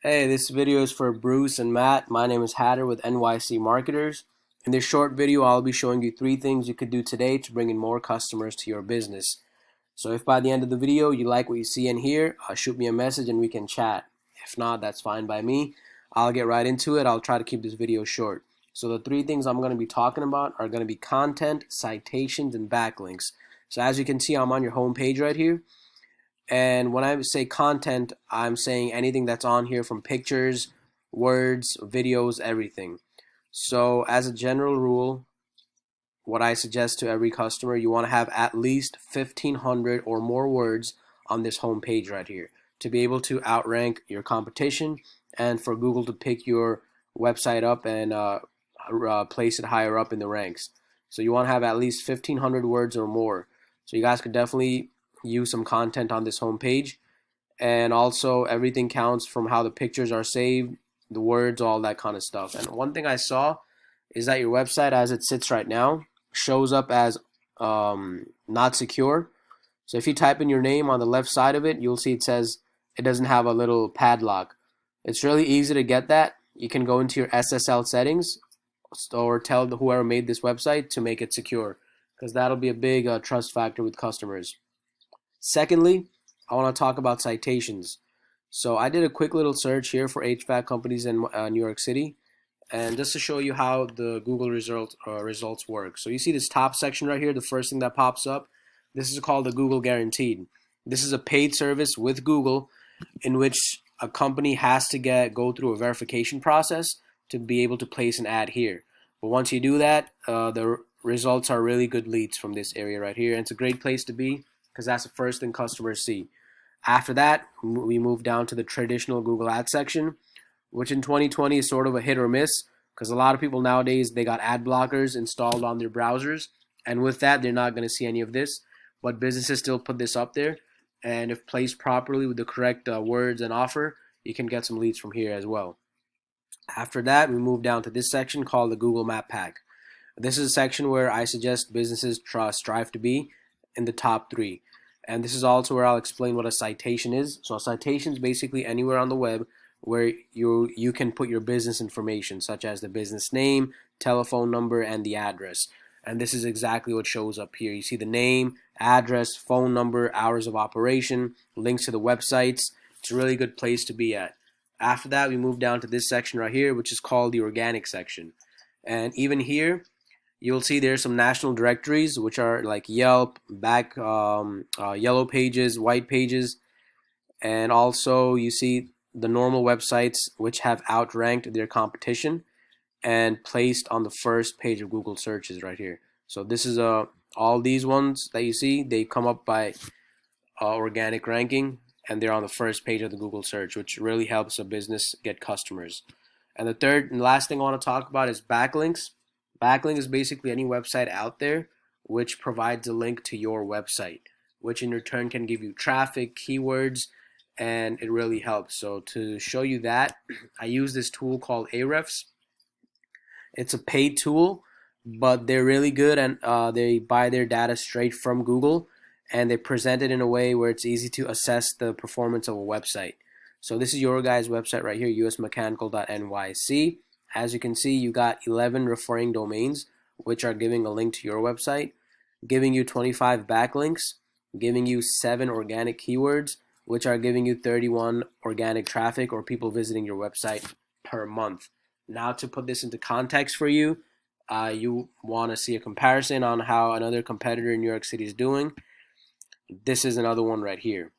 Hey, this video is for Bruce and Matt. My name is Hatter with NYC Marketers. In this short video, I'll be showing you 3 things you could do today to bring in more customers to your business. So if by the end of the video you like what you see and hear, shoot me a message and we can chat. If not, that's fine by me. I'll get right into it. I'll try to keep this video short. So the 3 things I'm going to be talking about are going to be content, citations, and backlinks. So as you can see, I'm on your home page right here. And when I say content, I'm saying anything that's on here from pictures, words, videos, everything. So as a general rule, what I suggest to every customer, you want to have at least 1,500 or more words on this home page right here to be able to outrank your competition and for Google to pick your website up and place it higher up in the ranks. So you want to have at least 1,500 words or more. So you guys could definitely use some content on this home page. And also everything counts from how the pictures are saved, the words, all that kind of stuff. And one thing I saw is that your website as it sits right now shows up as not secure. So if you type in your name on the left side of it, you'll see it says it doesn't have a little padlock. It's really easy to get that. You can go into your SSL settings or tell whoever made this website to make it secure, because that'll be a big trust factor with customers. Secondly, I want to talk about citations. So I did a quick little search here for HVAC companies in New York City, and just to show you how the Google results work. So you see this top section right here, the first thing that pops up. This is called the Google Guaranteed. This is a paid service with Google in which a company has to go through a verification process to be able to place an ad here. But once you do that, the results are really good leads from this area right here, and it's a great place to be because that's the first thing customers see. After that, we move down to the traditional Google Ads section, which in 2020 is sort of a hit or miss because a lot of people nowadays, they got ad blockers installed on their browsers, and with that, they're not going to see any of this. But businesses still put this up there, and if placed properly with the correct words and offer, you can get some leads from here as well. After that, we move down to this section called the Google Map Pack. This is a section where I suggest businesses strive to be in the top 3. And this is also where I'll explain what a citation is. So a citation is basically anywhere on the web where you can put your business information, such as the business name, telephone number, and the address. And this is exactly what shows up here. You see the name, address, phone number, hours of operation, links to the websites. It's a really good place to be at. After that, we move down to this section right here, which is called the organic section. And even here, you'll see there's some national directories, which are like Yelp, Yellow Pages, White Pages, and also you see the normal websites which have outranked their competition and placed on the first page of Google searches right here. So this is all these ones that you see, they come up by organic ranking, and they're on the first page of the Google search, which really helps a business get customers. And the third and last thing I want to talk about is backlinks. Backlink is basically any website out there which provides a link to your website, which in return can give you traffic, keywords, and it really helps. So to show you that, I use this tool called Ahrefs. It's a paid tool, but they're really good, and they buy their data straight from Google, and they present it in a way where it's easy to assess the performance of a website. So this is your guys' website right here, usmechanical.nyc. As you can see, you got 11 referring domains, which are giving a link to your website, giving you 25 backlinks, giving you 7 organic keywords, which are giving you 31 organic traffic or people visiting your website per month. Now to put this into context for you, you want to see a comparison on how another competitor in New York City is doing. This is another one right here.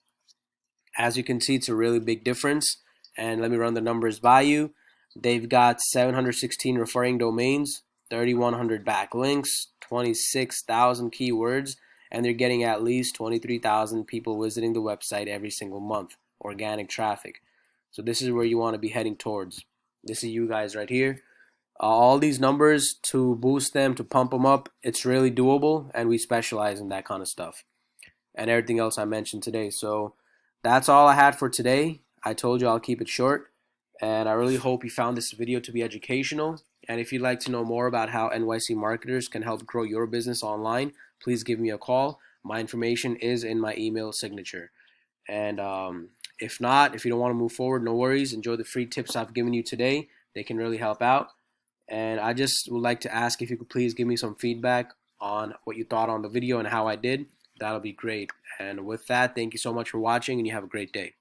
As you can see, it's a really big difference. And let me run the numbers by you. They've got 716 referring domains, 3,100 backlinks, 26,000 keywords, and they're getting at least 23,000 people visiting the website every single month, organic traffic. So this is where you want to be heading towards. This is you guys right here. All these numbers, to boost them, to pump them up, it's really doable, and we specialize in that kind of stuff and everything else I mentioned today. So that's all I had for today. I told you I'll keep it short, and I really hope you found this video to be educational. And if you'd like to know more about how NYC marketers can help grow your business online, please give me a call. My information is in my email signature. And If not, if you don't want to move forward, no worries. Enjoy the free tips I've given you today. They can really help out. And I just would like to ask if you could please give me some feedback on what you thought on the video and how I did. That'll be great. And with that, thank you so much for watching, and you have a great day.